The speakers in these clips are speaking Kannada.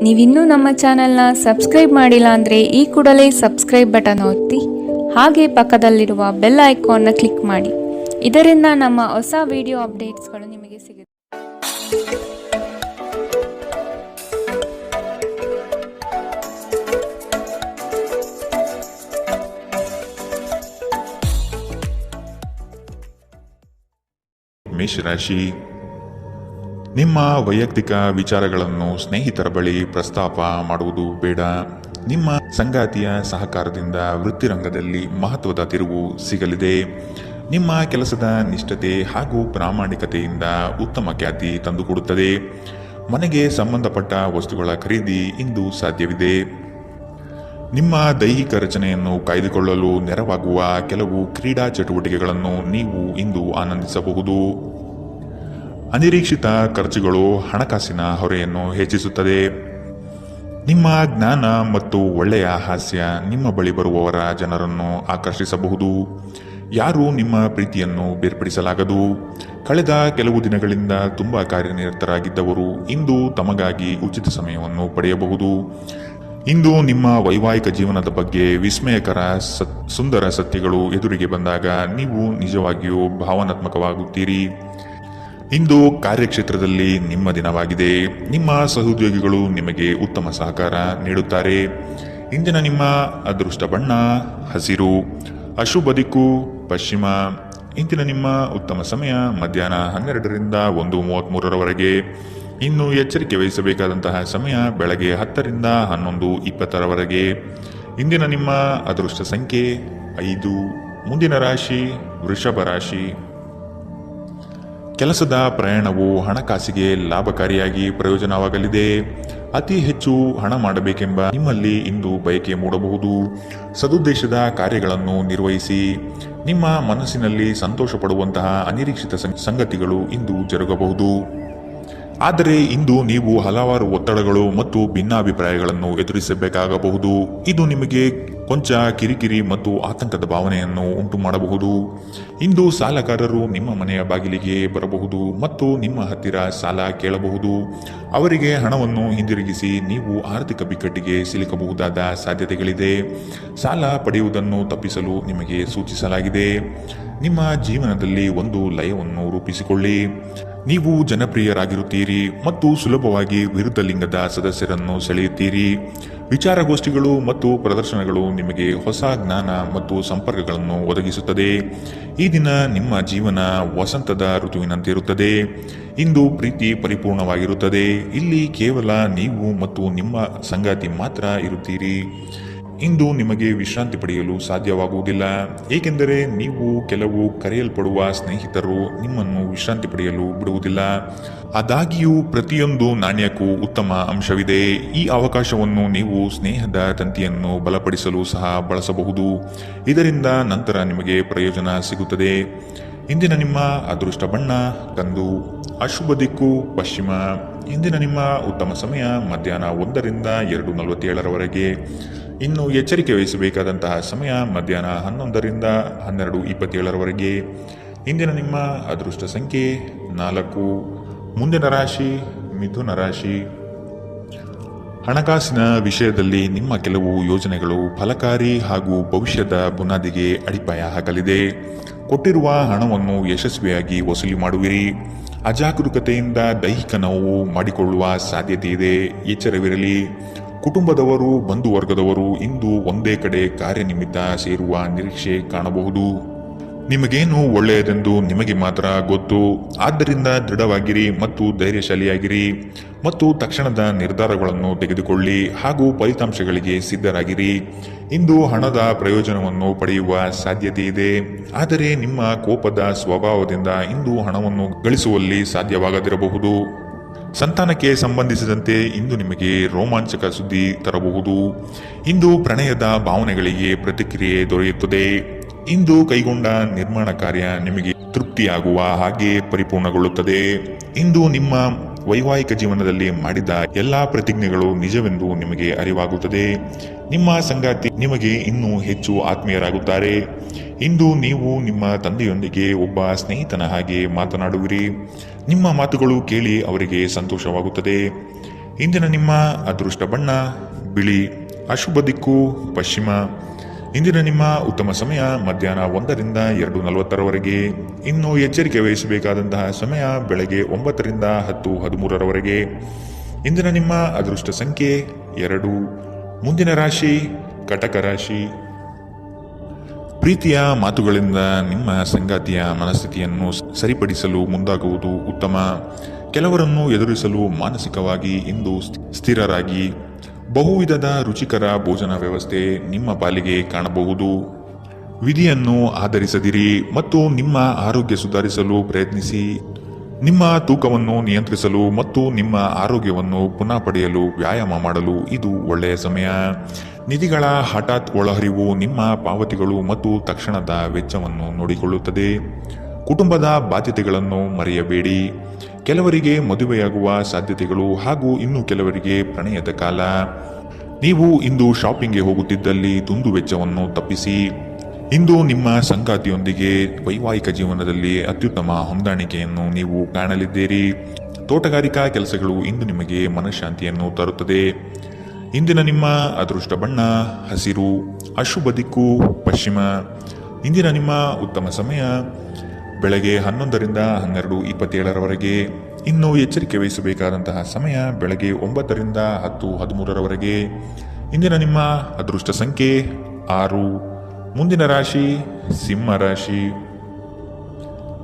ನೀವಿನ್ನೂ ನಮ್ಮ ಚಾನೆಲ್ನ ಸಬ್ಸ್ಕ್ರೈಬ್ ಮಾಡಿಲ್ಲ ಅಂದರೆ ಈ ಕೂಡಲೇ ಸಬ್ಸ್ಕ್ರೈಬ್ ಬಟನ್ ಒತ್ತಿ ಹಾಗೆ ಪಕ್ಕದಲ್ಲಿರುವ ಬೆಲ್ ಐಕಾನ್ನ ಕ್ಲಿಕ್ ಮಾಡಿ. ಇದರಿಂದ ನಮ್ಮ ಹೊಸ ವಿಡಿಯೋ ಅಪ್ಡೇಟ್ಸ್ಗಳು ನಿಮಗೆ ಸಿಗುತ್ತೆ. ಮೇಷರಾಶಿ, ನಿಮ್ಮ ವೈಯಕ್ತಿಕ ವಿಚಾರಗಳನ್ನು ಸ್ನೇಹಿತರ ಬಳಿ ಪ್ರಸ್ತಾಪ ಮಾಡುವುದು ಬೇಡ. ನಿಮ್ಮ ಸಂಗಾತಿಯ ಸಹಕಾರದಿಂದ ವೃತ್ತಿರಂಗದಲ್ಲಿ ಮಹತ್ವದ ತಿರುವು ಸಿಗಲಿದೆ. ನಿಮ್ಮ ಕೆಲಸದ ನಿಷ್ಠತೆ ಹಾಗೂ ಪ್ರಾಮಾಣಿಕತೆಯಿಂದ ಉತ್ತಮ ಖ್ಯಾತಿ ತಂದುಕೊಡುತ್ತದೆ. ಮನೆಗೆ ಸಂಬಂಧಪಟ್ಟ ವಸ್ತುಗಳ ಖರೀದಿ ಇಂದು ಸಾಧ್ಯವಿದೆ. ನಿಮ್ಮ ದೈಹಿಕ ರಚನೆಯನ್ನು ಕಾಯ್ದುಕೊಳ್ಳಲು ನೆರವಾಗುವ ಕೆಲವು ಕ್ರೀಡಾ ಚಟುವಟಿಕೆಗಳನ್ನು ನೀವು ಇಂದು ಆನಂದಿಸಬಹುದು. ಅನಿರೀಕ್ಷಿತ ಖರ್ಚುಗಳು ಹಣಕಾಸಿನ ಹೊರೆಯನ್ನು ಹೆಚ್ಚಿಸುತ್ತದೆ. ನಿಮ್ಮ ಜ್ಞಾನ ಮತ್ತು ಒಳ್ಳೆಯ ಹಾಸ್ಯ ನಿಮ್ಮ ಬಳಿ ಬರುವವರ ಜನರನ್ನು ಆಕರ್ಷಿಸಬಹುದು. ಯಾರೂ ನಿಮ್ಮ ಪ್ರೀತಿಯನ್ನು ಬೇರ್ಪಡಿಸಲಾಗದು. ಕಳೆದ ಕೆಲವು ದಿನಗಳಿಂದ ತುಂಬ ಕಾರ್ಯನಿರತರಾಗಿದ್ದವರು ಇಂದು ತಮಗಾಗಿ ಉಚಿತ ಸಮಯವನ್ನು ಪಡೆಯಬಹುದು. ಇಂದು ನಿಮ್ಮ ವೈವಾಹಿಕ ಜೀವನದ ಬಗ್ಗೆ ವಿಸ್ಮಯಕರ ಸುಂದರ ಸತ್ಯಗಳು ಎದುರಿಗೆ ಬಂದಾಗ ನೀವು ನಿಜವಾಗಿಯೂ ಭಾವನಾತ್ಮಕವಾಗುತ್ತೀರಿ. ಇಂದು ಕಾರ್ಯಕ್ಷೇತ್ರದಲ್ಲಿ ನಿಮ್ಮ ದಿನವಾಗಿದೆ. ನಿಮ್ಮ ಸಹೋದ್ಯೋಗಿಗಳು ನಿಮಗೆ ಉತ್ತಮ ಸಹಕಾರ ನೀಡುತ್ತಾರೆ. ಇಂದಿನ ನಿಮ್ಮ ಅದೃಷ್ಟ ಬಣ್ಣ ಹಸಿರು, ಅಶುಭ ದಿಕ್ಕು ಪಶ್ಚಿಮ. ಇಂದಿನ ನಿಮ್ಮ ಉತ್ತಮ ಸಮಯ ಮಧ್ಯಾಹ್ನ 12ರಿಂದ 1:33ರವರೆಗೆ. ಇನ್ನು ಎಚ್ಚರಿಕೆ ವಹಿಸಬೇಕಾದಂತಹ ಸಮಯ ಬೆಳಗ್ಗೆ 10ರಿಂದ 11:20ರವರೆಗೆ. ಇಂದಿನ ನಿಮ್ಮ ಅದೃಷ್ಟ ಸಂಖ್ಯೆ 5. ಮುಂದಿನ ರಾಶಿ ವೃಷಭ ರಾಶಿ. ಕೆಲಸದ ಪ್ರಯಾಣವು ಹಣಕಾಸಿಗೆ ಲಾಭಕಾರಿಯಾಗಿ ಪ್ರಯೋಜನವಾಗಲಿದೆ. ಅತಿ ಹೆಚ್ಚು ಹಣ ಮಾಡಬೇಕೆಂಬ ನಿಮ್ಮಲ್ಲಿ ಇಂದು ಬಯಕೆ ಮೂಡಬಹುದು. ಸದುದ್ದೇಶದ ಕಾರ್ಯಗಳನ್ನು ನಿರ್ವಹಿಸಿ. ನಿಮ್ಮ ಮನಸ್ಸಿನಲ್ಲಿ ಸಂತೋಷ ಪಡುವಂತಹ ಅನಿರೀಕ್ಷಿತ ಸಂಗತಿಗಳು ಇಂದು ಜರುಗಬಹುದು. ಆದರೆ ಇಂದು ನೀವು ಹಲವಾರು ಒತ್ತಡಗಳು ಮತ್ತು ಭಿನ್ನಾಭಿಪ್ರಾಯಗಳನ್ನು ಎದುರಿಸಬೇಕಾಗಬಹುದು. ಇದು ನಿಮಗೆ ಕೊಂಚ ಕಿರಿಕಿರಿ ಮತ್ತು ಆತಂಕದ ಭಾವನೆಯನ್ನು ಉಂಟು ಮಾಡಬಹುದು. ಇಂದು ಸಾಲಗಾರರು ನಿಮ್ಮ ಮನೆಯ ಬಾಗಿಲಿಗೆ ಬರಬಹುದು ಮತ್ತು ನಿಮ್ಮ ಹತ್ತಿರ ಸಾಲ ಕೇಳಬಹುದು. ಅವರಿಗೆ ಹಣವನ್ನು ಹಿಂದಿರುಗಿಸಿ ನೀವು ಆರ್ಥಿಕ ಬಿಕ್ಕಟ್ಟಿಗೆ ಸಿಲುಕಬಹುದಾದ ಸಾಧ್ಯತೆಗಳಿದೆ. ಸಾಲ ಪಡೆಯುವುದನ್ನು ತಪ್ಪಿಸಲು ನಿಮಗೆ ಸೂಚಿಸಲಾಗಿದೆ. ನಿಮ್ಮ ಜೀವನದಲ್ಲಿ ಒಂದು ಲಯವನ್ನು ರೂಪಿಸಿಕೊಳ್ಳಿ. ನೀವು ಜನಪ್ರಿಯರಾಗಿರುತ್ತೀರಿ ಮತ್ತು ಸುಲಭವಾಗಿ ವಿರುದ್ಧ ಲಿಂಗದ ಸದಸ್ಯರನ್ನು ಸೆಳೆಯುತ್ತೀರಿ. ವಿಚಾರಗೋಷ್ಠಿಗಳು ಮತ್ತು ಪ್ರದರ್ಶನಗಳು ನಿಮಗೆ ಹೊಸ ಜ್ಞಾನ ಮತ್ತು ಸಂಪರ್ಕಗಳನ್ನು ಒದಗಿಸುತ್ತದೆ. ಈ ದಿನ ನಿಮ್ಮ ಜೀವನ ವಸಂತದ ಋತುವಿನಂತಿರುತ್ತದೆ. ಇಂದು ಪ್ರೀತಿ ಪರಿಪೂರ್ಣವಾಗಿರುತ್ತದೆ. ಇಲ್ಲಿ ಕೇವಲ ನೀವು ಮತ್ತು ನಿಮ್ಮ ಸಂಗಾತಿ ಮಾತ್ರ ಇರುತ್ತೀರಿ. ಇಂದು ನಿಮಗೆ ವಿಶ್ರಾಂತಿ ಪಡೆಯಲು ಸಾಧ್ಯವಾಗುವುದಿಲ್ಲ, ಏಕೆಂದರೆ ನೀವು ಕೆಲವು ಕರೆಯಲ್ಪಡುವ ಸ್ನೇಹಿತರು ನಿಮ್ಮನ್ನು ವಿಶ್ರಾಂತಿ ಪಡೆಯಲು ಬಿಡುವುದಿಲ್ಲ. ಆದಾಗ್ಯೂ ಪ್ರತಿಯೊಂದು ನಾಣ್ಯಕ್ಕೂ ಉತ್ತಮ ಅಂಶವಿದೆ. ಈ ಅವಕಾಶವನ್ನು ನೀವು ಸ್ನೇಹದ ತಂತಿಯನ್ನು ಬಲಪಡಿಸಲು ಸಹ ಬಳಸಬಹುದು. ಇದರಿಂದ ನಂತರ ನಿಮಗೆ ಪ್ರಯೋಜನ ಸಿಗುತ್ತದೆ. ಇಂದಿನ ನಿಮ್ಮ ಅದೃಷ್ಟ ಬಣ್ಣ ಕಂದು, ಅಶುಭ ದಿಕ್ಕು ಪಶ್ಚಿಮ. ಇಂದಿನ ನಿಮ್ಮ ಉತ್ತಮ ಸಮಯ ಮಧ್ಯಾಹ್ನ 1ರಿಂದ 2:47ರವರೆಗೆ. ಇನ್ನು ಎಚ್ಚರಿಕೆ ವಹಿಸಬೇಕಾದಂತಹ ಸಮಯ ಮಧ್ಯಾಹ್ನ 11ರಿಂದ 12:27ರವರೆಗೆ. ಇಂದಿನ ನಿಮ್ಮ ಅದೃಷ್ಟ ಸಂಖ್ಯೆ 4. ಮುಂದಿನ ರಾಶಿ ಮಿಥುನ ರಾಶಿ. ಹಣಕಾಸಿನ ವಿಷಯದಲ್ಲಿ ನಿಮ್ಮ ಕೆಲವು ಯೋಜನೆಗಳು ಫಲಕಾರಿ ಹಾಗೂ ಭವಿಷ್ಯದ ಬುನಾದಿಗೆ ಅಡಿಪಾಯ ಹಾಕಲಿದೆ. ಕೊಟ್ಟಿರುವ ಹಣವನ್ನು ಯಶಸ್ವಿಯಾಗಿ ವಸೂಲಿ ಮಾಡುವಿರಿ. ಅಜಾಗರೂಕತೆಯಿಂದ ದೈಹಿಕ ನೋವು ಮಾಡಿಕೊಳ್ಳುವ ಸಾಧ್ಯತೆ ಇದೆ. ಎಚ್ಚರವಿರಲಿ. ಕುಟುಂಬದವರು ಬಂಧು ವರ್ಗದವರು ಇಂದು ಒಂದೇ ಕಡೆ ಕಾರ್ಯನಿಮಿತ್ತ ಸೇರುವ ನಿರೀಕ್ಷೆ ಕಾಣಬಹುದು. ನಿಮಗೇನು ಒಳ್ಳೆಯದೆಂದು ನಿಮಗೆ ಮಾತ್ರ ಗೊತ್ತು. ಆದ್ದರಿಂದ ದೃಢವಾಗಿರಿ ಮತ್ತು ಧೈರ್ಯಶಾಲಿಯಾಗಿರಿ ಮತ್ತು ತಕ್ಷಣದ ನಿರ್ಧಾರಗಳನ್ನು ತೆಗೆದುಕೊಳ್ಳಿ ಹಾಗೂ ಫಲಿತಾಂಶಗಳಿಗೆ ಸಿದ್ಧರಾಗಿರಿ. ಇಂದು ಹಣದ ಪ್ರಯೋಜನವನ್ನು ಪಡೆಯುವ ಸಾಧ್ಯತೆ ಇದೆ. ಆದರೆ ನಿಮ್ಮ ಕೋಪದ ಸ್ವಭಾವದಿಂದ ಇಂದು ಹಣವನ್ನು ಗಳಿಸುವಲ್ಲಿ ಸಾಧ್ಯವಾಗದಿರಬಹುದು. ಸಂತಾನಕ್ಕೆ ಸಂಬಂಧಿಸಿದಂತೆ ಇಂದು ನಿಮಗೆ ರೋಮಾಂಚಕ ಸುದ್ದಿ ತರಬಹುದು. ಇಂದು ಪ್ರಣಯದ ಭಾವನೆಗಳಿಗೆ ಪ್ರತಿಕ್ರಿಯೆ ದೊರೆಯುತ್ತದೆ. ಇಂದು ಕೈಗೊಂಡ ನಿರ್ಮಾಣ ಕಾರ್ಯ ನಿಮಗೆ ತೃಪ್ತಿಯಾಗುವ ಹಾಗೆ ಪರಿಪೂರ್ಣಗೊಳ್ಳುತ್ತದೆ. ಇಂದು ನಿಮ್ಮ ವೈವಾಹಿಕ ಜೀವನದಲ್ಲಿ ಮಾಡಿದ ಎಲ್ಲಾ ಪ್ರತಿಜ್ಞೆಗಳು ನಿಜವೆಂದು ನಿಮಗೆ ಅರಿವಾಗುತ್ತದೆ. ನಿಮ್ಮ ಸಂಗಾತಿ ನಿಮಗೆ ಇನ್ನೂ ಹೆಚ್ಚು ಆತ್ಮೀಯರಾಗುತ್ತಾರೆ. ಇಂದು ನೀವು ನಿಮ್ಮ ತಂದೆಯೊಂದಿಗೆ ಒಬ್ಬ ಸ್ನೇಹಿತನ ಹಾಗೆ ಮಾತನಾಡುವಿರಿ. ನಿಮ್ಮ ಮಾತುಗಳು ಕೇಳಿ ಅವರಿಗೆ ಸಂತೋಷವಾಗುತ್ತದೆ. ಇಂದಿನ ನಿಮ್ಮ ಅದೃಷ್ಟ ಬಣ್ಣ ಬಿಳಿ. ಅಶುಭ ದಿಕ್ಕು ಪಶ್ಚಿಮ. ಇಂದಿನ ನಿಮ್ಮ ಉತ್ತಮ ಸಮಯ ಮಧ್ಯಾಹ್ನ 1ರಿಂದ 2:40ರವರೆಗೆ. ಇನ್ನು ಎಚ್ಚರಿಕೆ ವಹಿಸಬೇಕಾದಂತಹ ಸಮಯ ಬೆಳಗ್ಗೆ 9ರಿಂದ 10:13ರವರೆಗೆ. ಇಂದಿನ ನಿಮ್ಮ ಅದೃಷ್ಟ ಸಂಖ್ಯೆ 2. ಮುಂದಿನ ರಾಶಿ ಕಟಕ ರಾಶಿ. ಪ್ರೀತಿಯ ಮಾತುಗಳಿಂದ ನಿಮ್ಮ ಸಂಗಾತಿಯ ಮನಸ್ಥಿತಿಯನ್ನು ಸರಿಪಡಿಸಲು ಮುಂದಾಗುವುದು ಉತ್ತಮ. ಕೆಲವರನ್ನು ಎದುರಿಸಲು ಮಾನಸಿಕವಾಗಿ ಇಂದು ಸ್ಥಿರರಾಗಿ. ಬಹುವಿಧದ ರುಚಿಕರ ಭೋಜನ ವ್ಯವಸ್ಥೆ ನಿಮ್ಮ ಪಾಲಿಗೆ ಕಾಣಬಹುದು. ವಿಧಿಯನ್ನು ಆಧರಿಸದಿರಿ ಮತ್ತು ನಿಮ್ಮ ಆರೋಗ್ಯ ಸುಧಾರಿಸಲು ಪ್ರಯತ್ನಿಸಿ. ನಿಮ್ಮ ತೂಕವನ್ನು ನಿಯಂತ್ರಿಸಲು ಮತ್ತು ನಿಮ್ಮ ಆರೋಗ್ಯವನ್ನು ಪುನಃ ಪಡೆಯಲು ವ್ಯಾಯಾಮ ಮಾಡಲು ಇದು ಒಳ್ಳೆಯ ಸಮಯ. ನಿಧಿಗಳ ಹಠಾತ್ ಒಳಹರಿವು ನಿಮ್ಮ ಪಾವತಿಗಳು ಮತ್ತು ತಕ್ಷಣದ ವೆಚ್ಚವನ್ನು ನೋಡಿಕೊಳ್ಳುತ್ತದೆ. ಕುಟುಂಬದ ಬಾಧ್ಯತೆಗಳನ್ನು ಮರೆಯಬೇಡಿ. ಕೆಲವರಿಗೆ ಮದುವೆಯಾಗುವ ಸಾಧ್ಯತೆಗಳು ಹಾಗೂ ಇನ್ನು ಕೆಲವರಿಗೆ ಪ್ರಣಯದ ಕಾಲ. ನೀವು ಇಂದು ಶಾಪಿಂಗ್ಗೆ ಹೋಗುತ್ತಿದ್ದಲ್ಲಿ ದುಂದು ವೆಚ್ಚವನ್ನು ತಪ್ಪಿಸಿ. ಇಂದು ನಿಮ್ಮ ಸಂಗಾತಿಯೊಂದಿಗೆ ವೈವಾಹಿಕ ಜೀವನದಲ್ಲಿ ಅತ್ಯುತ್ತಮ ಹೊಂದಾಣಿಕೆಯನ್ನು ನೀವು ಕಾಣಲಿದ್ದೀರಿ. ತೋಟಗಾರಿಕಾ ಕೆಲಸಗಳು ಇಂದು ನಿಮಗೆ ಮನಃಶಾಂತಿಯನ್ನು ತರುತ್ತದೆ. ಇಂದಿನ ನಿಮ್ಮ ಅದೃಷ್ಟ ಬಣ್ಣ ಹಸಿರು. ಅಶುಭ ದಿಕ್ಕು ಪಶ್ಚಿಮ. ಇಂದಿನ ನಿಮ್ಮ ಉತ್ತಮ ಸಮಯ ಬೆಳಗ್ಗೆ 11ರಿಂದ 12:27ರವರೆಗೆ. ಇನ್ನು ಎಚ್ಚರಿಕೆ ವಹಿಸಬೇಕಾದಂತಹ ಸಮಯ ಬೆಳಗ್ಗೆ 9ರಿಂದ 10:13ರವರೆಗೆ. ಇಂದಿನ ನಿಮ್ಮ ಅದೃಷ್ಟ ಸಂಖ್ಯೆ 6. ಮುಂದಿನ ರಾಶಿ ಸಿಂಹ ರಾಶಿ.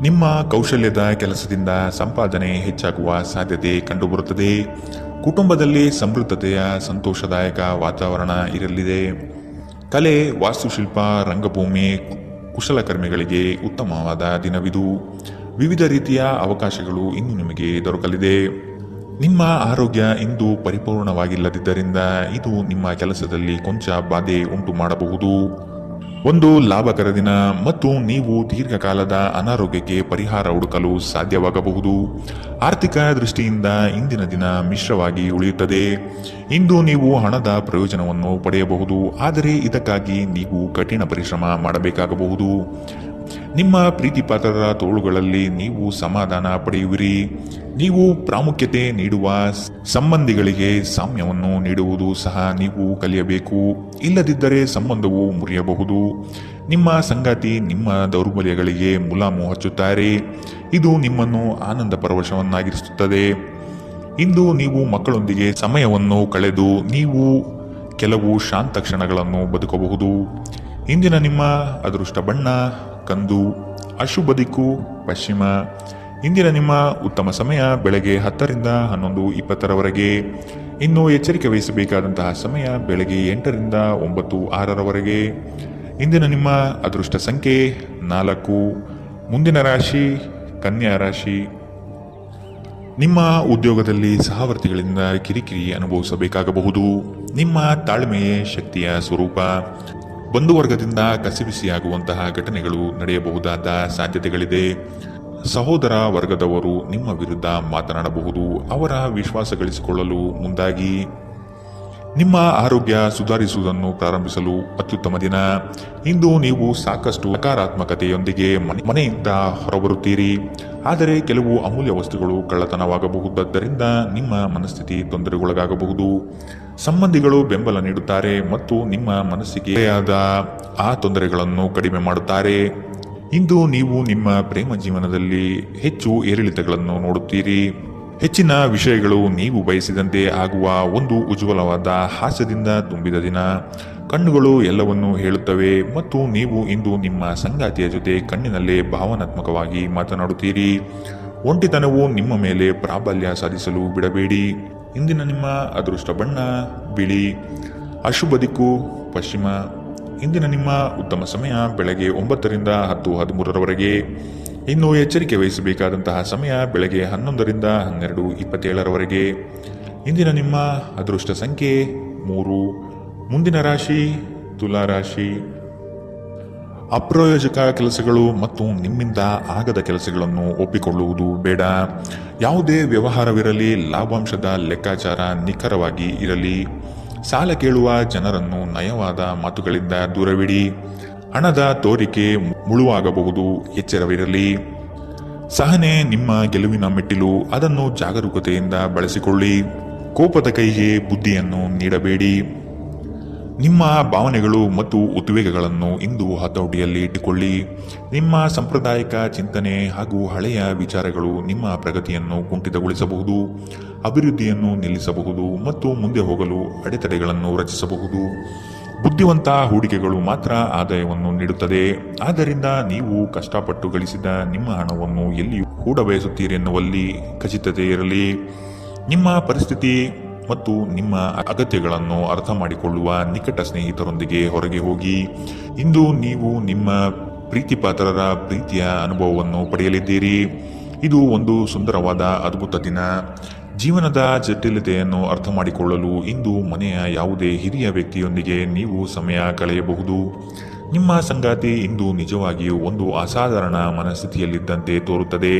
ನಿಮ್ಮ ಕೌಶಲ್ಯದ ಕೆಲಸದಿಂದ ಸಂಪಾದನೆ ಹೆಚ್ಚಾಗುವ ಸಾಧ್ಯತೆ ಕಂಡುಬರುತ್ತದೆ. ಕುಟುಂಬದಲ್ಲಿ ಸಮೃದ್ಧತೆಯ ಸಂತೋಷದಾಯಕ ವಾತಾವರಣ ಇರಲಿದೆ. ಕಲೆ, ವಾಸ್ತುಶಿಲ್ಪ, ರಂಗಭೂಮಿ, ಕುಶಲಕರ್ಮಿಗಳಿಗೆ ಉತ್ತಮವಾದ ದಿನವಿದು. ವಿವಿಧ ರೀತಿಯ ಅವಕಾಶಗಳು ಇನ್ನು ನಿಮಗೆ ದೊರಕಲಿದೆ. ನಿಮ್ಮ ಆರೋಗ್ಯ ಇಂದು ಪರಿಪೂರ್ಣವಾಗಿಲ್ಲದಿದ್ದರಿಂದ ಇದು ನಿಮ್ಮ ಕೆಲಸದಲ್ಲಿ ಕೊಂಚ ಬಾಧೆ ಉಂಟು ಮಾಡಬಹುದು. ಒಂದು ಲಾಭಕರ ದಿನ ಮತ್ತು ನೀವು ದೀರ್ಘಕಾಲದ ಅನಾರೋಗ್ಯಕ್ಕೆ ಪರಿಹಾರ ಹುಡುಕಲು ಸಾಧ್ಯವಾಗಬಹುದು. ಆರ್ಥಿಕ ದೃಷ್ಟಿಯಿಂದ ಇಂದಿನ ದಿನ ಮಿಶ್ರವಾಗಿ ಉಳಿಯುತ್ತದೆ. ಇಂದು ನೀವು ಹಣದ ಪ್ರಯೋಜನವನ್ನು ಪಡೆಯಬಹುದು, ಆದರೆ ಇದಕ್ಕಾಗಿ ನೀವು ಕಠಿಣ ಪರಿಶ್ರಮ ಮಾಡಬೇಕಾಗಬಹುದು. ನಿಮ್ಮ ಪ್ರೀತಿಪಾತ್ರರ ತೋಳುಗಳಲ್ಲಿ ನೀವು ಸಮಾಧಾನ ಪಡೆಯುವಿರಿ. ನೀವು ಪ್ರಾಮುಖ್ಯತೆ ನೀಡುವ ಸಂಬಂಧಿಗಳಿಗೆ ಸಾಮ್ಯವನ್ನು ನೀಡುವುದು ಸಹ ನೀವು ಕಲಿಯಬೇಕು. ಇಲ್ಲದಿದ್ದರೆ ಸಂಬಂಧವು ಮುರಿಯಬಹುದು. ನಿಮ್ಮ ಸಂಗಾತಿ ನಿಮ್ಮ ದೌರ್ಬಲ್ಯಗಳಿಗೆ ಮುಲಾಮು ಹಚ್ಚುತ್ತಾರೆ. ಇದು ನಿಮ್ಮನ್ನು ಆನಂದ ಪರವಶವನ್ನಾಗಿರಿಸುತ್ತದೆ. ಇಂದು ನೀವು ಮಕ್ಕಳೊಂದಿಗೆ ಸಮಯವನ್ನು ಕಳೆದು ನೀವು ಕೆಲವು ಶಾಂತ ಕ್ಷಣಗಳನ್ನು ಬದುಕಬಹುದು. ಇಂದಿನ ನಿಮ್ಮ ಅದೃಷ್ಟ ಬಣ್ಣ ಕಂದು. ಅಶುಭ ದಿಕ್ಕು ಪಶ್ಚಿಮ. ಇಂದಿನ ನಿಮ್ಮ ಉತ್ತಮ ಸಮಯ ಬೆಳಗ್ಗೆ 10ರಿಂದ 11:20ರವರೆಗೆ. ಇನ್ನು ಎಚ್ಚರಿಕೆ ವಹಿಸಬೇಕಾದಂತಹ ಸಮಯ ಬೆಳಗ್ಗೆ 8ರಿಂದ 9:06ರವರೆಗೆ. ಇಂದಿನ ನಿಮ್ಮ ಅದೃಷ್ಟ ಸಂಖ್ಯೆ 4. ಮುಂದಿನ ರಾಶಿ ಕನ್ಯಾ ರಾಶಿ. ನಿಮ್ಮ ಉದ್ಯೋಗದಲ್ಲಿ ಸಹವರ್ತಿಗಳಿಂದ ಕಿರಿಕಿರಿ ಅನುಭವಿಸಬೇಕಾಗಬಹುದು. ನಿಮ್ಮ ತಾಳ್ಮೆಯೇ ಶಕ್ತಿಯ ಸ್ವರೂಪ. ಬಂಧುವರ್ಗದಿಂದ ಕಸಿವಿಸಿಯಾಗುವಂತಹ ಘಟನೆಗಳು ನಡೆಯಬಹುದಾದ ಸಾಧ್ಯತೆಗಳಿದೆ. ಸಹೋದರ ವರ್ಗದವರು ನಿಮ್ಮ ವಿರುದ್ಧ ಮಾತನಾಡಬಹುದು. ಅವರ ವಿಶ್ವಾಸ ಗಳಿಸಿಕೊಳ್ಳಲು ಮುಂದಾಗಿ. ನಿಮ್ಮ ಆರೋಗ್ಯ ಸುಧಾರಿಸುವುದನ್ನು ಪ್ರಾರಂಭಿಸಲು ಅತ್ಯುತ್ತಮ ದಿನ. ಇಂದು ನೀವು ಸಾಕಷ್ಟು ಸಕಾರಾತ್ಮಕತೆಯೊಂದಿಗೆ ಮನೆಯಿಂದ ಹೊರಬರುತ್ತೀರಿ. ಆದರೆ ಕೆಲವು ಅಮೂಲ್ಯ ವಸ್ತುಗಳು ಕಳ್ಳತನವಾಗಬಹುದಾದ್ದರಿಂದ ನಿಮ್ಮ ಮನಸ್ಥಿತಿ ತೊಂದರೆಗೊಳಗಾಗಬಹುದು. ಸಂಬಂಧಿಗಳು ಬೆಂಬಲ ನೀಡುತ್ತಾರೆ ಮತ್ತು ನಿಮ್ಮ ಮನಸ್ಸಿಗೆ ಆದ ಆ ತೊಂದರೆಗಳನ್ನು ಕಡಿಮೆ ಮಾಡುತ್ತಾರೆ. ಇಂದು ನೀವು ನಿಮ್ಮ ಪ್ರೇಮ ಜೀವನದಲ್ಲಿ ಹೆಚ್ಚು ಏರಿಳಿತಗಳನ್ನು ನೋಡುತ್ತೀರಿ. ಹೆಚ್ಚಿನ ವಿಷಯಗಳು ನೀವು ಬಯಸಿದಂತೆ ಆಗುವ ಒಂದು ಉಜ್ವಲವಾದ ಹಾಸ್ಯದಿಂದ ತುಂಬಿದ ದಿನ. ಕಣ್ಣುಗಳು ಎಲ್ಲವನ್ನೂ ಹೇಳುತ್ತವೆ ಮತ್ತು ನೀವು ಇಂದು ನಿಮ್ಮ ಸಂಗಾತಿಯ ಜೊತೆ ಕಣ್ಣಿನಲ್ಲೇ ಭಾವನಾತ್ಮಕವಾಗಿ ಮಾತನಾಡುತ್ತೀರಿ. ಒಂಟಿತನವು ನಿಮ್ಮ ಮೇಲೆ ಪ್ರಾಬಲ್ಯ ಸಾಧಿಸಲು ಬಿಡಬೇಡಿ. ಇಂದಿನ ನಿಮ್ಮ ಅದೃಷ್ಟ ಬಣ್ಣ ಬಿಳಿ. ಅಶುಭ ದಿಕ್ಕು ಪಶ್ಚಿಮ. ಇಂದಿನ ನಿಮ್ಮ ಉತ್ತಮ ಸಮಯ ಬೆಳಗ್ಗೆ 9ರಿಂದ 10:13ರವರೆಗೆ. ಇನ್ನು ಎಚ್ಚರಿಕೆ ವಹಿಸಬೇಕಾದಂತಹ ಸಮಯ ಬೆಳಗ್ಗೆ 11ರಿಂದ 12:27ರವರೆಗೆ. ಇಂದಿನ ನಿಮ್ಮ ಅದೃಷ್ಟ ಸಂಖ್ಯೆ 3. ಮುಂದಿನ ರಾಶಿ ತುಲಾ ರಾಶಿ. ಅಪ್ರಯೋಜಕ ಕೆಲಸಗಳು ಮತ್ತು ನಿಮ್ಮಿಂದ ಆಗದ ಕೆಲಸಗಳನ್ನು ಒಪ್ಪಿಕೊಳ್ಳುವುದು ಬೇಡ. ಯಾವುದೇ ವ್ಯವಹಾರವಿರಲಿ, ಲಾಭಾಂಶದ ಲೆಕ್ಕಾಚಾರ ನಿಖರವಾಗಿ ಇರಲಿ. ಸಾಲ ಕೇಳುವ ಜನರನ್ನು ನಯವಾದ ಮಾತುಗಳಿಂದ ದೂರವಿಡಿ. ಹಣದ ತೋರಿಕೆ ಮುಳುವಾಗಬಹುದು, ಎಚ್ಚರವಿರಲಿ. ಸಹನೆ ನಿಮ್ಮ ಗೆಲುವಿನ ಮೆಟ್ಟಿಲು, ಅದನ್ನು ಜಾಗರೂಕತೆಯಿಂದ ಬಳಸಿಕೊಳ್ಳಿ. ಕೋಪದ ಕೈಗೆ ಬುದ್ಧಿಯನ್ನು ನೀಡಬೇಡಿ. ನಿಮ್ಮ ಭಾವನೆಗಳು ಮತ್ತು ಉದ್ವೇಗಗಳನ್ನು ಇಂದು ಹತೋಟಿಯಲ್ಲಿ ಇಟ್ಟುಕೊಳ್ಳಿ. ನಿಮ್ಮ ಸಾಂಪ್ರದಾಯಿಕ ಚಿಂತನೆ ಹಾಗೂ ಹಳೆಯ ವಿಚಾರಗಳು ನಿಮ್ಮ ಪ್ರಗತಿಯನ್ನು ಕುಂಠಿತಗೊಳಿಸಬಹುದು, ಅಭಿವೃದ್ಧಿಯನ್ನು ನಿಲ್ಲಿಸಬಹುದು ಮತ್ತು ಮುಂದೆ ಹೋಗಲು ಅಡೆತಡೆಗಳನ್ನು ರಚಿಸಬಹುದು. ಬುದ್ಧಿವಂತ ಹೂಡಿಕೆಗಳು ಮಾತ್ರ ಆದಾಯವನ್ನು ನೀಡುತ್ತದೆ. ಆದ್ದರಿಂದ ನೀವು ಕಷ್ಟಪಟ್ಟು ಗಳಿಸಿದ ನಿಮ್ಮ ಹಣವನ್ನು ಎಲ್ಲಿ ಹೂಡಬಯಸುತ್ತೀರಿ ಎನ್ನುವಲ್ಲಿ ಖಚಿತತೆ ಇರಲಿ. ನಿಮ್ಮ ಪರಿಸ್ಥಿತಿ ಮತ್ತು ನಿಮ್ಮ ಅಗತ್ಯಗಳನ್ನು ಅರ್ಥ ಮಾಡಿಕೊಳ್ಳುವ ನಿಕಟ ಸ್ನೇಹಿತರೊಂದಿಗೆ ಹೊರಗೆ ಹೋಗಿ. ಇಂದು ನೀವು ನಿಮ್ಮ ಪ್ರೀತಿಪಾತ್ರರ ಪ್ರೀತಿಯ ಅನುಭವವನ್ನು ಪಡೆಯಲಿದ್ದೀರಿ. ಇದು ಒಂದು ಸುಂದರವಾದ ಅದ್ಭುತ ದಿನ. ಜೀವನದ ಜಟಿಲತೆಯನ್ನು ಅರ್ಥ ಮಾಡಿಕೊಳ್ಳಲು ಇಂದು ಮನೆಯ ಯಾವುದೇ ಹಿರಿಯ ವ್ಯಕ್ತಿಯೊಂದಿಗೆ ನೀವು ಸಮಯ ಕಳೆಯಬಹುದು. ನಿಮ್ಮ ಸಂಗಾತಿ ಇಂದು ನಿಜವಾಗಿಯೂ ಒಂದು ಅಸಾಧಾರಣ ಮನಸ್ಥಿತಿಯಲ್ಲಿದ್ದಂತೆ ತೋರುತ್ತದೆ.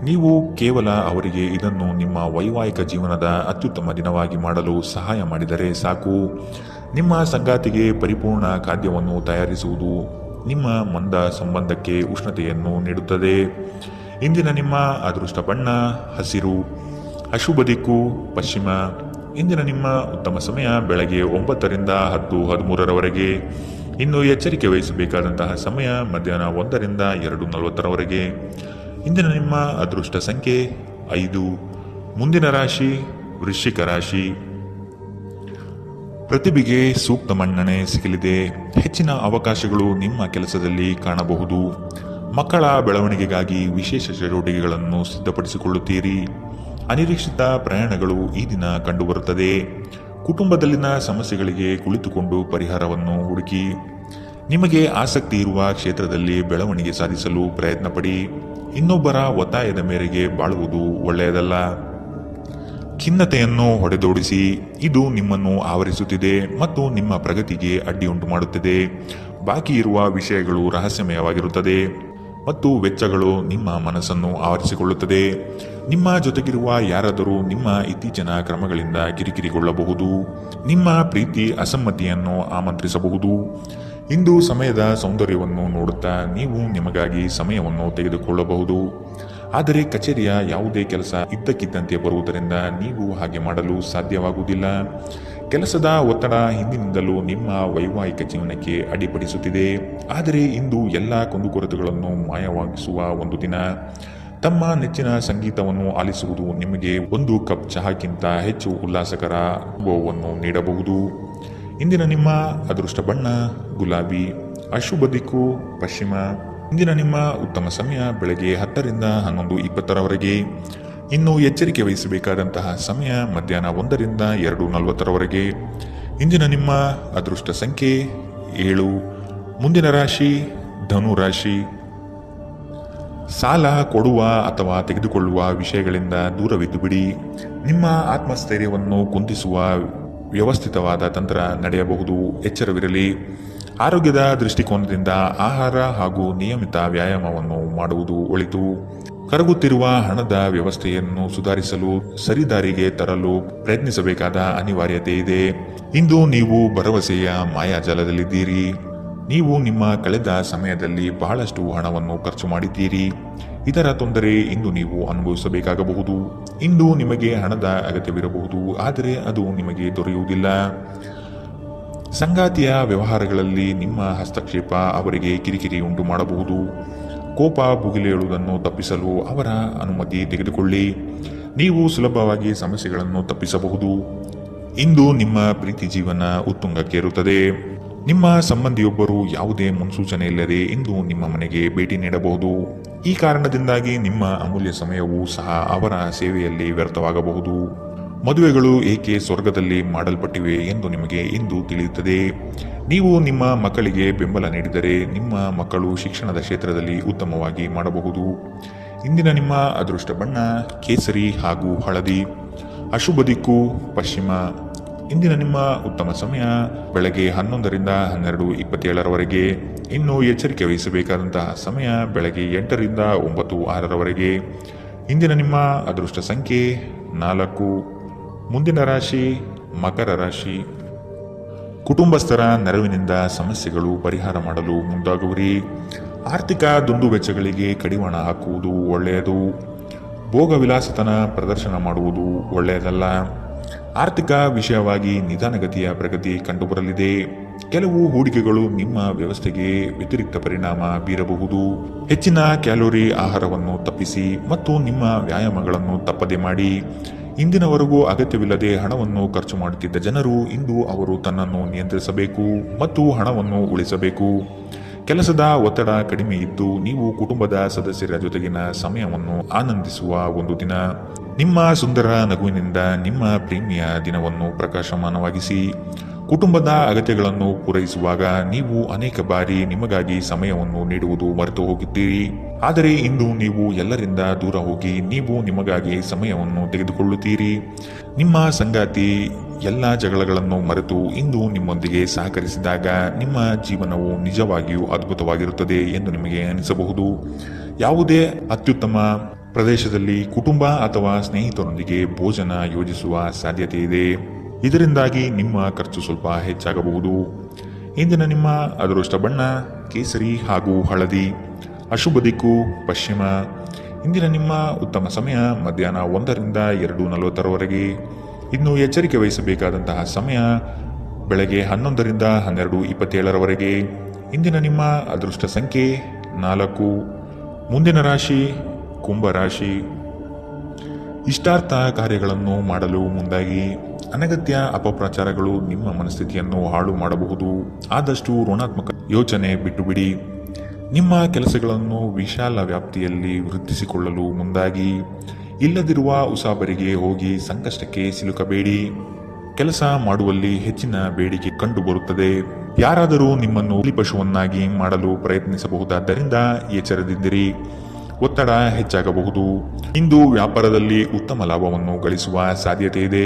ನೀವು ಕೇವಲ ಅವರಿಗೆ ಇದನ್ನು ನಿಮ್ಮ ವೈವಾಹಿಕ ಜೀವನದ ಅತ್ಯುತ್ತಮ ದಿನವಾಗಿ ಮಾಡಲು ಸಹಾಯ ಮಾಡಿದರೆ ಸಾಕು. ನಿಮ್ಮ ಸಂಗಾತಿಗೆ ಪರಿಪೂರ್ಣ ಖಾದ್ಯವನ್ನು ತಯಾರಿಸುವುದು ನಿಮ್ಮ ಮಂದ ಸಂಬಂಧಕ್ಕೆ ಉಷ್ಣತೆಯನ್ನು ನೀಡುತ್ತದೆ. ಇಂದಿನ ನಿಮ್ಮ ಅದೃಷ್ಟ ಬಣ್ಣ ಹಸಿರು, ಅಶುಭ ದಿಕ್ಕು ಪಶ್ಚಿಮ. ಇಂದಿನ ನಿಮ್ಮ ಉತ್ತಮ ಸಮಯ ಬೆಳಗ್ಗೆ 9ರಿಂದ 10:13ರವರೆಗೆ. ಇನ್ನು ಎಚ್ಚರಿಕೆ ವಹಿಸಬೇಕಾದಂತಹ ಸಮಯ ಮಧ್ಯಾಹ್ನ 1ರಿಂದ 2:40ರವರೆಗೆ. ಇಂದಿನ ನಿಮ್ಮ ಅದೃಷ್ಟ ಸಂಖ್ಯೆ 5. ಮುಂದಿನ ರಾಶಿ ವೃಶ್ಚಿಕ ರಾಶಿ. ಪ್ರತಿಭೆಗೆ ಸೂಕ್ತ ಮನ್ನಣೆ ಸಿಗಲಿದೆ. ಹೆಚ್ಚಿನ ಅವಕಾಶಗಳು ನಿಮ್ಮ ಕೆಲಸದಲ್ಲಿ ಕಾಣಬಹುದು. ಮಕ್ಕಳ ಬೆಳವಣಿಗೆಗಾಗಿ ವಿಶೇಷ ಚಟುವಟಿಕೆಗಳನ್ನು ಸಿದ್ಧಪಡಿಸಿಕೊಳ್ಳುತ್ತೀರಿ. ಅನಿರೀಕ್ಷಿತ ಪ್ರಯಾಣಗಳು ಈ ದಿನ ಕಂಡುಬರುತ್ತದೆ. ಕುಟುಂಬದಲ್ಲಿನ ಸಮಸ್ಯೆಗಳಿಗೆ ಕುಳಿತುಕೊಂಡು ಪರಿಹಾರವನ್ನು ಹುಡುಕಿ. ನಿಮಗೆ ಆಸಕ್ತಿ ಇರುವ ಕ್ಷೇತ್ರದಲ್ಲಿ ಬೆಳವಣಿಗೆ ಸಾಧಿಸಲು ಪ್ರಯತ್ನಪಡಿ. ಇನ್ನೊಬ್ಬರ ಒತ್ತಾಯದ ಮೇರೆಗೆ ಬಾಳುವುದು ಒಳ್ಳೆಯದಲ್ಲ. ಖಿನ್ನತೆಯನ್ನು ಹೊಡೆದೋಡಿಸಿ. ಇದು ನಿಮ್ಮನ್ನು ಆವರಿಸುತ್ತಿದೆ ಮತ್ತು ನಿಮ್ಮ ಪ್ರಗತಿಗೆ ಅಡ್ಡಿಯುಂಟು ಮಾಡುತ್ತದೆ. ಬಾಕಿ ಇರುವ ವಿಷಯಗಳು ರಹಸ್ಯಮಯವಾಗಿರುತ್ತದೆ ಮತ್ತು ವೆಚ್ಚಗಳು ನಿಮ್ಮ ಮನಸ್ಸನ್ನು ಆವರಿಸಿಕೊಳ್ಳುತ್ತದೆ. ನಿಮ್ಮ ಜೊತೆಗಿರುವ ಯಾರಾದರೂ ನಿಮ್ಮ ಇತ್ತೀಚಿನ ಕ್ರಮಗಳಿಂದ ಕಿರಿಕಿರಿಗೊಳ್ಳಬಹುದು. ನಿಮ್ಮ ಪ್ರೀತಿ ಅಸಮ್ಮತಿಯನ್ನು ಆಮಂತ್ರಿಸಬಹುದು. ಇಂದು ಸಮಯದ ಸೌಂದರ್ಯವನ್ನು ನೋಡುತ್ತಾ ನೀವು ನಿಮಗಾಗಿ ಸಮಯವನ್ನು ತೆಗೆದುಕೊಳ್ಳಬಹುದು. ಆದರೆ ಕಚೇರಿಯ ಯಾವುದೇ ಕೆಲಸ ಇದ್ದಕ್ಕಿದ್ದಂತೆ ಬರುವುದರಿಂದ ನೀವು ಹಾಗೆ ಮಾಡಲು ಸಾಧ್ಯವಾಗುವುದಿಲ್ಲ. ಕೆಲಸದ ಒತ್ತಡ ಹಿಂದಿನಿಂದಲೂ ನಿಮ್ಮ ವೈವಾಹಿಕ ಜೀವನಕ್ಕೆ ಅಡ್ಡಿಪಡಿಸುತ್ತಿದೆ. ಆದರೆ ಇಂದು ಎಲ್ಲ ಕುಂದುಕೊರತೆಗಳನ್ನು ಮಾಯವಾಗಿಸುವ ಒಂದು ದಿನ. ತಮ್ಮ ನೆಚ್ಚಿನ ಸಂಗೀತವನ್ನು ಆಲಿಸುವುದು ನಿಮಗೆ ಒಂದು ಕಪ್ ಚಹಾಕ್ಕಿಂತ ಹೆಚ್ಚು ಉಲ್ಲಾಸಕರ ಅನುಭವವನ್ನು ನೀಡಬಹುದು. ಇಂದಿನ ನಿಮ್ಮ ಅದೃಷ್ಟ ಬಣ್ಣ ಗುಲಾಬಿ, ಅಶುಭ ದಿಕ್ಕು ಪಶ್ಚಿಮ. ಇಂದಿನ ನಿಮ್ಮ ಉತ್ತಮ ಸಮಯ ಬೆಳಗ್ಗೆ 10ರಿಂದ 11:20ರವರೆಗೆ. ಇನ್ನು ಎಚ್ಚರಿಕೆ ವಹಿಸಬೇಕಾದಂತಹ ಸಮಯ ಮಧ್ಯಾಹ್ನ 1ರಿಂದ 2:40ರವರೆಗೆ. ಇಂದಿನ ನಿಮ್ಮ ಅದೃಷ್ಟ ಸಂಖ್ಯೆ 7. ಮುಂದಿನ ರಾಶಿ ಧನು ರಾಶಿ. ಸಾಲ ಕೊಡುವ ಅಥವಾ ತೆಗೆದುಕೊಳ್ಳುವ ವಿಷಯಗಳಿಂದ ದೂರವಿದ್ದು ಬಿಡಿ. ನಿಮ್ಮ ಆತ್ಮಸ್ಥೈರ್ಯವನ್ನು ಕುಂದಿಸುವ ವ್ಯವಸ್ಥಿತವಾದ ತಂತ್ರ ನಡೆಯಬಹುದು. ಎಚ್ಚರವಿರಲಿ. ಆರೋಗ್ಯದ ದೃಷ್ಟಿಕೋನದಿಂದ ಆಹಾರ ಹಾಗೂ ನಿಯಮಿತ ವ್ಯಾಯಾಮವನ್ನು ಮಾಡುವುದು ಒಳಿತು. ಕರಗುತ್ತಿರುವ ಹಣದ ವ್ಯವಸ್ಥೆಯನ್ನು ಸುಧಾರಿಸಲು ಸರಿದಾರಿಗೆ ತರಲು ಪ್ರಯತ್ನಿಸಬೇಕಾದ ಅನಿವಾರ್ಯತೆ ಇದೆ. ಇಂದು ನೀವು ಭರವಸೆಯ ಮಾಯಾಜಾಲದಲ್ಲಿದ್ದೀರಿ. ನೀವು ನಿಮ್ಮ ಕಳೆದ ಸಮಯದಲ್ಲಿ ಬಹಳಷ್ಟು ಹಣವನ್ನು ಖರ್ಚು ಮಾಡಿದ್ದೀರಿ. ಇದರ ತೊಂದರೆ ಇಂದು ನೀವು ಅನುಭವಿಸಬೇಕಾಗಬಹುದು. ಇಂದು ನಿಮಗೆ ಹಣದ ಅಗತ್ಯವಿರಬಹುದು, ಆದರೆ ಅದು ನಿಮಗೆ ದೊರೆಯುವುದಿಲ್ಲ. ಸಂಗಾತಿಯ ವ್ಯವಹಾರಗಳಲ್ಲಿ ನಿಮ್ಮ ಹಸ್ತಕ್ಷೇಪ ಅವರಿಗೆ ಕಿರಿಕಿರಿ ಉಂಟು ಮಾಡಬಹುದು. ಕೋಪ ಭುಗಿಲೇಳುವುದನ್ನು ತಪ್ಪಿಸಲು ಅವರ ಅನುಮತಿ ತೆಗೆದುಕೊಳ್ಳಿ. ನೀವು ಸುಲಭವಾಗಿ ಸಮಸ್ಯೆಗಳನ್ನು ತಪ್ಪಿಸಬಹುದು. ಇಂದು ನಿಮ್ಮ ಪ್ರೀತಿ ಜೀವನ ಉತ್ತುಂಗಕ್ಕೇರುತ್ತದೆ. ನಿಮ್ಮ ಸಂಬಂಧಿಯೊಬ್ಬರು ಯಾವುದೇ ಮುನ್ಸೂಚನೆ ಇಲ್ಲದೆ ಇಂದು ನಿಮ್ಮ ಮನೆಗೆ ಭೇಟಿ ನೀಡಬಹುದು. ಈ ಕಾರಣದಿಂದಾಗಿ ನಿಮ್ಮ ಅಮೂಲ್ಯ ಸಮಯವೂ ಸಹ ಅವರ ಸೇವೆಯಲ್ಲಿ ವ್ಯರ್ಥವಾಗಬಹುದು. ಮದುವೆಗಳು ಏಕೆ ಸ್ವರ್ಗದಲ್ಲಿ ಮಾಡಲ್ಪಟ್ಟಿವೆ ಎಂದು ನಿಮಗೆ ಇಂದು ತಿಳಿಯುತ್ತದೆ. ನೀವು ನಿಮ್ಮ ಮಕ್ಕಳಿಗೆ ಬೆಂಬಲ ನೀಡಿದರೆ ನಿಮ್ಮ ಮಕ್ಕಳು ಶಿಕ್ಷಣದ ಕ್ಷೇತ್ರದಲ್ಲಿ ಉತ್ತಮವಾಗಿ ಮಾಡಬಹುದು. ಇಂದಿನ ನಿಮ್ಮ ಅದೃಷ್ಟ ಬಣ್ಣ ಕೇಸರಿ ಹಾಗೂ ಹಳದಿ, ಅಶುಭ ದಿಕ್ಕು ಪಶ್ಚಿಮ. ಇಂದಿನ ನಿಮ್ಮ ಉತ್ತಮ ಸಮಯ ಬೆಳಗ್ಗೆ 11ರಿಂದ 12:27ರವರೆಗೆ. ಇನ್ನು ಎಚ್ಚರಿಕೆ ವಹಿಸಬೇಕಾದಂತಹ ಸಮಯ ಬೆಳಗ್ಗೆ 8ರಿಂದ 9:06ರವರೆಗೆ. ಇಂದಿನ ನಿಮ್ಮ ಅದೃಷ್ಟ ಸಂಖ್ಯೆ 4. ಮುಂದಿನ ರಾಶಿ ಮಕರ ರಾಶಿ. ಕುಟುಂಬಸ್ಥರ ನೆರವಿನಿಂದ ಸಮಸ್ಯೆಗಳು ಪರಿಹಾರ ಮಾಡಲು ಮುಂದಾಗುವಿರಿ. ಆರ್ಥಿಕ ದುಂದುವೆಚ್ಚಗಳಿಗೆ ಕಡಿವಾಣ ಹಾಕುವುದು ಒಳ್ಳೆಯದು. ಭೋಗ ವಿಲಾಸತನ ಪ್ರದರ್ಶನ ಮಾಡುವುದು ಒಳ್ಳೆಯದಲ್ಲ. ಆರ್ಥಿಕ ವಿಷಯವಾಗಿ ನಿಧಾನಗತಿಯ ಪ್ರಗತಿ ಕಂಡುಬರಲಿದೆ. ಕೆಲವು ಹೂಡಿಕೆಗಳು ನಿಮ್ಮ ವ್ಯವಸ್ಥೆಗೆ ವ್ಯತಿರಿಕ್ತ ಪರಿಣಾಮ ಬೀರಬಹುದು. ಹೆಚ್ಚಿನ ಕ್ಯಾಲೋರಿ ಆಹಾರವನ್ನು ತಪ್ಪಿಸಿ ಮತ್ತು ನಿಮ್ಮ ವ್ಯಾಯಾಮಗಳನ್ನು ತಪ್ಪದೆ ಮಾಡಿ. ಇಂದಿನವರೆಗೂ ಅಗತ್ಯವಿಲ್ಲದೆ ಹಣವನ್ನು ಖರ್ಚು ಮಾಡುತ್ತಿದ್ದ ಜನರು ಇಂದು ಅವರು ತನ್ನನ್ನು ನಿಯಂತ್ರಿಸಬೇಕು ಮತ್ತು ಹಣವನ್ನು ಉಳಿಸಬೇಕು. ಕೆಲಸದ ಒತ್ತಡ ಕಡಿಮೆ ಇದ್ದು ನೀವು ಕುಟುಂಬದ ಸದಸ್ಯರ ಜೊತೆಗಿನ ಸಮಯವನ್ನು ಆನಂದಿಸುವ ಒಂದು ದಿನ. ನಿಮ್ಮ ಸುಂದರ ನಗುವಿನಿಂದ ನಿಮ್ಮ ಪ್ರೇಮಿಯ ದಿನವನ್ನು ಪ್ರಕಾಶಮಾನವಾಗಿಸಿ. ಕುಟುಂಬದ ಅಗತ್ಯಗಳನ್ನು ಪೂರೈಸುವಾಗ ನೀವು ಅನೇಕ ಬಾರಿ ನಿಮಗಾಗಿ ಸಮಯವನ್ನು ನೀಡುವುದು ಮರೆತು ಹೋಗುತ್ತೀರಿ. ಆದರೆ ಇಂದು ನೀವು ಎಲ್ಲರಿಂದ ದೂರ ಹೋಗಿ ನೀವು ನಿಮಗಾಗಿ ಸಮಯವನ್ನು ತೆಗೆದುಕೊಳ್ಳುತ್ತೀರಿ. ನಿಮ್ಮ ಸಂಗಾತಿ ಎಲ್ಲ ಜಗಳಗಳನ್ನು ಮರೆತು ಇಂದು ನಿಮ್ಮೊಂದಿಗೆ ಸಹಕರಿಸಿದಾಗ ನಿಮ್ಮ ಜೀವನವು ನಿಜವಾಗಿಯೂ ಅದ್ಭುತವಾಗಿರುತ್ತದೆ ಎಂದು ನಿಮಗೆ ಅನಿಸಬಹುದು. ಯಾವುದೇ ಅತ್ಯುತ್ತಮ ಪ್ರದೇಶದಲ್ಲಿ ಕುಟುಂಬ ಅಥವಾ ಸ್ನೇಹಿತರೊಂದಿಗೆ ಭೋಜನ ಯೋಜಿಸುವ ಸಾಧ್ಯತೆ ಇದೆ. ಇದರಿಂದಾಗಿ ನಿಮ್ಮ ಖರ್ಚು ಸ್ವಲ್ಪ ಹೆಚ್ಚಾಗಬಹುದು. ಇಂದಿನ ನಿಮ್ಮ ಅದೃಷ್ಟ ಬಣ್ಣ ಕೇಸರಿ ಹಾಗೂ ಹಳದಿ. ಅಶುಭ ದಿಕ್ಕು ಪಶ್ಚಿಮ. ಇಂದಿನ ನಿಮ್ಮ ಉತ್ತಮ ಸಮಯ ಮಧ್ಯಾಹ್ನ 1 ರಿಂದ 2:40 ಇನ್ನು ಎಚ್ಚರಿಕೆ ವಹಿಸಬೇಕಾದಂತಹ ಸಮಯ ಬೆಳಗ್ಗೆ 11 ರಿಂದ 12:27 ಇಂದಿನ ನಿಮ್ಮ ಅದೃಷ್ಟ ಸಂಖ್ಯೆ 4. ಮುಂದಿನ ರಾಶಿ ಕುಂಭರಾಶಿ. ಇಷ್ಟಾರ್ಥ ಕಾರ್ಯಗಳನ್ನು ಮಾಡಲು ಮುಂದಾಗಿ. ಅನಗತ್ಯ ಅಪಪ್ರಚಾರಗಳು ನಿಮ್ಮ ಮನಸ್ಥಿತಿಯನ್ನು ಹಾಳು ಮಾಡಬಹುದು. ಆದಷ್ಟು ಋಣಾತ್ಮಕ ಯೋಚನೆ ಬಿಟ್ಟುಬಿಡಿ. ನಿಮ್ಮ ಕೆಲಸಗಳನ್ನು ವಿಶಾಲ ವ್ಯಾಪ್ತಿಯಲ್ಲಿ ವೃದ್ಧಿಸಿಕೊಳ್ಳಲು ಮುಂದಾಗಿ. ಇಲ್ಲದಿರುವ ಉಸಾಬರಿಗೆ ಹೋಗಿ ಸಂಕಷ್ಟಕ್ಕೆ ಸಿಲುಕಬೇಡಿ. ಕೆಲಸ ಮಾಡುವಲ್ಲಿ ಹೆಚ್ಚಿನ ಬೇಡಿಕೆ ಕಂಡುಬರುತ್ತದೆ. ಯಾರಾದರೂ ನಿಮ್ಮನ್ನು ಬಲಿಪಶುವನ್ನಾಗಿ ಮಾಡಲು ಪ್ರಯತ್ನಿಸಬಹುದಾದ್ದರಿಂದ ಎಚ್ಚರದಿಂದಿರಿ. ಒತ್ತಡ ಹೆಚ್ಚಾಗಬಹುದು. ಇಂದು ವ್ಯಾಪಾರದಲ್ಲಿ ಉತ್ತಮ ಲಾಭವನ್ನು ಗಳಿಸುವ ಸಾಧ್ಯತೆ ಇದೆ.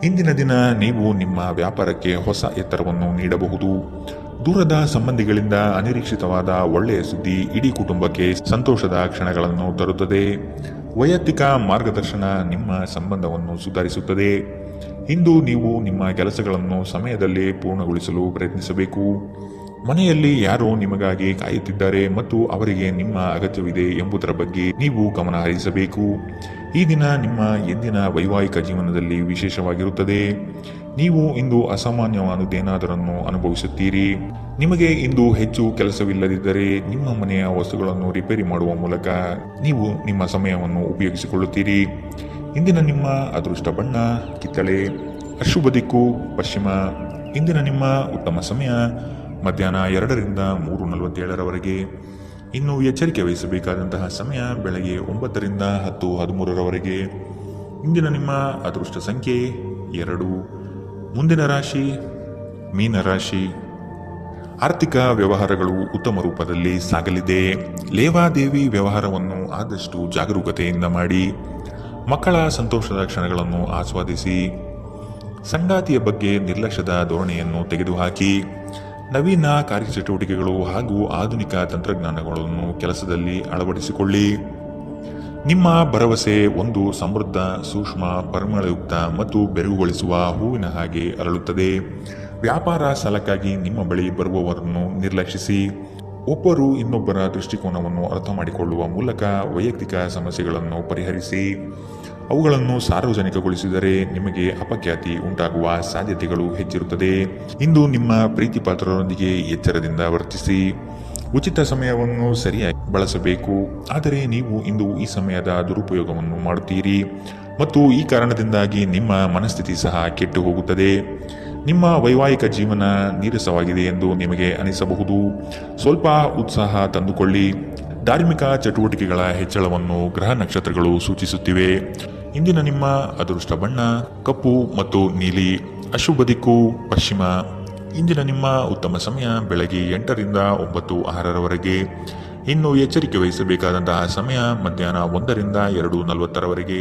ಇಂದಿನ ದಿನ ನೀವು ನಿಮ್ಮ ವ್ಯಾಪಾರಕ್ಕೆ ಹೊಸ ಎತ್ತರವನ್ನು ನೀಡಬಹುದು. ದೂರದ ಸಂಬಂಧಿಗಳಿಂದ ಅನಿರೀಕ್ಷಿತವಾದ ಒಳ್ಳೆಯ ಸುದ್ದಿ ಇಡೀ ಕುಟುಂಬಕ್ಕೆ ಸಂತೋಷದ ಕ್ಷಣಗಳನ್ನು ತರುತ್ತದೆ. ವೈಯಕ್ತಿಕ ಮಾರ್ಗದರ್ಶನ ನಿಮ್ಮ ಸಂಬಂಧವನ್ನು ಸುಧಾರಿಸುತ್ತದೆ. ಇಂದು ನೀವು ನಿಮ್ಮ ಕೆಲಸಗಳನ್ನು ಸಮಯದಲ್ಲಿ ಪೂರ್ಣಗೊಳಿಸಲು ಪ್ರಯತ್ನಿಸಬೇಕು. ಮನೆಯಲ್ಲಿ ಯಾರೋ ನಿಮಗಾಗಿ ಕಾಯುತ್ತಿದ್ದಾರೆ ಮತ್ತು ಅವರಿಗೆ ನಿಮ್ಮ ಅಗತ್ಯವಿದೆ ಎಂಬುದರ ಬಗ್ಗೆ ನೀವು ಗಮನ ಹರಿಸಬೇಕು. ಈ ದಿನ ನಿಮ್ಮ ಎಂದಿನ ವೈವಾಹಿಕ ಜೀವನದಲ್ಲಿ ವಿಶೇಷವಾಗಿರುತ್ತದೆ. ನೀವು ಇಂದು ಅಸಾಮಾನ್ಯವಾದುದೇನಾದರನ್ನು ಅನುಭವಿಸುತ್ತೀರಿ. ನಿಮಗೆ ಇಂದು ಹೆಚ್ಚು ಕೆಲಸವಿಲ್ಲದಿದ್ದರೆ ನಿಮ್ಮ ಮನೆಯ ವಸ್ತುಗಳನ್ನು ರಿಪೇರಿ ಮಾಡುವ ಮೂಲಕ ನೀವು ನಿಮ್ಮ ಸಮಯವನ್ನು ಉಪಯೋಗಿಸಿಕೊಳ್ಳುತ್ತೀರಿ. ಇಂದಿನ ನಿಮ್ಮ ಅದೃಷ್ಟ ಬಣ್ಣ ಕಿತ್ತಳೆ. ಅಶುಭ ದಿಕ್ಕು ಪಶ್ಚಿಮ. ಇಂದಿನ ನಿಮ್ಮ ಉತ್ತಮ ಸಮಯ ಮಧ್ಯಾಹ್ನ 2 ರಿಂದ 3:47 ಇನ್ನು ಎಚ್ಚರಿಕೆ ವಹಿಸಬೇಕಾದಂತಹ ಸಮಯ ಬೆಳಗ್ಗೆ 9 ರಿಂದ 10:13 ಇಂದಿನ ನಿಮ್ಮ ಅದೃಷ್ಟ ಸಂಖ್ಯೆ 2. ಮುಂದಿನ ರಾಶಿ ಮೀನರಾಶಿ. ಆರ್ಥಿಕ ವ್ಯವಹಾರಗಳು ಉತ್ತಮ ರೂಪದಲ್ಲಿ ಸಾಗಲಿದೆ. ಲೇವಾದೇವಿ ವ್ಯವಹಾರವನ್ನು ಆದಷ್ಟು ಜಾಗರೂಕತೆಯಿಂದ ಮಾಡಿ. ಮಕ್ಕಳ ಸಂತೋಷದ ಕ್ಷಣಗಳನ್ನು ಆಸ್ವಾದಿಸಿ. ಸಂಗಾತಿಯ ಬಗ್ಗೆ ನಿರ್ಲಕ್ಷ್ಯದ ಧೋರಣೆಯನ್ನು ತೆಗೆದುಹಾಕಿ. ನವೀನ ಕಾರ್ಯಚಟುವಟಿಕೆಗಳು ಹಾಗೂ ಆಧುನಿಕ ತಂತ್ರಜ್ಞಾನಗಳನ್ನು ಕೆಲಸದಲ್ಲಿ ಅಳವಡಿಸಿಕೊಳ್ಳಿ. ನಿಮ್ಮ ಭರವಸೆ ಒಂದು ಸಮೃದ್ಧ, ಸೂಕ್ಷ್ಮ, ಪರಿಮಳಯುಕ್ತ ಮತ್ತು ಬೆರಗುಗೊಳಿಸುವ ಹೂವಿನ ಹಾಗೆ ಅರಳುತ್ತದೆ. ವ್ಯಾಪಾರ ಸಾಲಕ್ಕಾಗಿ ನಿಮ್ಮ ಬಳಿ ಬರುವವರನ್ನು ನಿರ್ಲಕ್ಷಿಸಿ. ಒಬ್ಬರು ಇನ್ನೊಬ್ಬರ ದೃಷ್ಟಿಕೋನವನ್ನು ಅರ್ಥ ಮಾಡಿಕೊಳ್ಳುವ ಮೂಲಕ ವೈಯಕ್ತಿಕ ಸಮಸ್ಯೆಗಳನ್ನು ಪರಿಹರಿಸಿ. ಅವುಗಳನ್ನು ಸಾರ್ವಜನಿಕಗೊಳಿಸಿದರೆ ನಿಮಗೆ ಅಪಖ್ಯಾತಿ ಉಂಟಾಗುವ ಸಾಧ್ಯತೆಗಳು ಹೆಚ್ಚಿರುತ್ತದೆ. ಇಂದು ನಿಮ್ಮ ಪ್ರೀತಿ ಪಾತ್ರರೊಂದಿಗೆ ಎಚ್ಚರದಿಂದ ವರ್ತಿಸಿ. ಉಚಿತ ಸಮಯವನ್ನು ಸರಿಯಾಗಿ ಬಳಸಬೇಕು. ಆದರೆ ನೀವು ಇಂದು ಈ ಸಮಯದ ದುರುಪಯೋಗವನ್ನು ಮಾಡುತ್ತೀರಿ ಮತ್ತು ಈ ಕಾರಣದಿಂದಾಗಿ ನಿಮ್ಮ ಮನಸ್ಥಿತಿ ಸಹ ಕೆಟ್ಟು ಹೋಗುತ್ತದೆ. ನಿಮ್ಮ ವೈವಾಹಿಕ ಜೀವನ ನೀರಸವಾಗಿದೆ ಎಂದು ನಿಮಗೆ ಅನಿಸಬಹುದು. ಸ್ವಲ್ಪ ಉತ್ಸಾಹ ತಂದುಕೊಳ್ಳಿ. ಧಾರ್ಮಿಕ ಚಟುವಟಿಕೆಗಳ ಹೆಚ್ಚಳವನ್ನು ಗ್ರಹ ನಕ್ಷತ್ರಗಳು ಸೂಚಿಸುತ್ತಿವೆ. ಇಂದಿನ ನಿಮ್ಮ ಅದೃಷ್ಟ ಬಣ್ಣ ಕಪ್ಪು ಮತ್ತು ನೀಲಿ. ಅಶುಭ ದಿಕ್ಕು ಪಶ್ಚಿಮ. ಇಂದಿನ ನಿಮ್ಮ ಉತ್ತಮ ಸಮಯ ಬೆಳಗ್ಗೆ 8 ರಿಂದ 9:06 ಇನ್ನು ಎಚ್ಚರಿಕೆ ವಹಿಸಬೇಕಾದಂತಹ ಸಮಯ ಮಧ್ಯಾಹ್ನ 1 ರಿಂದ 2:40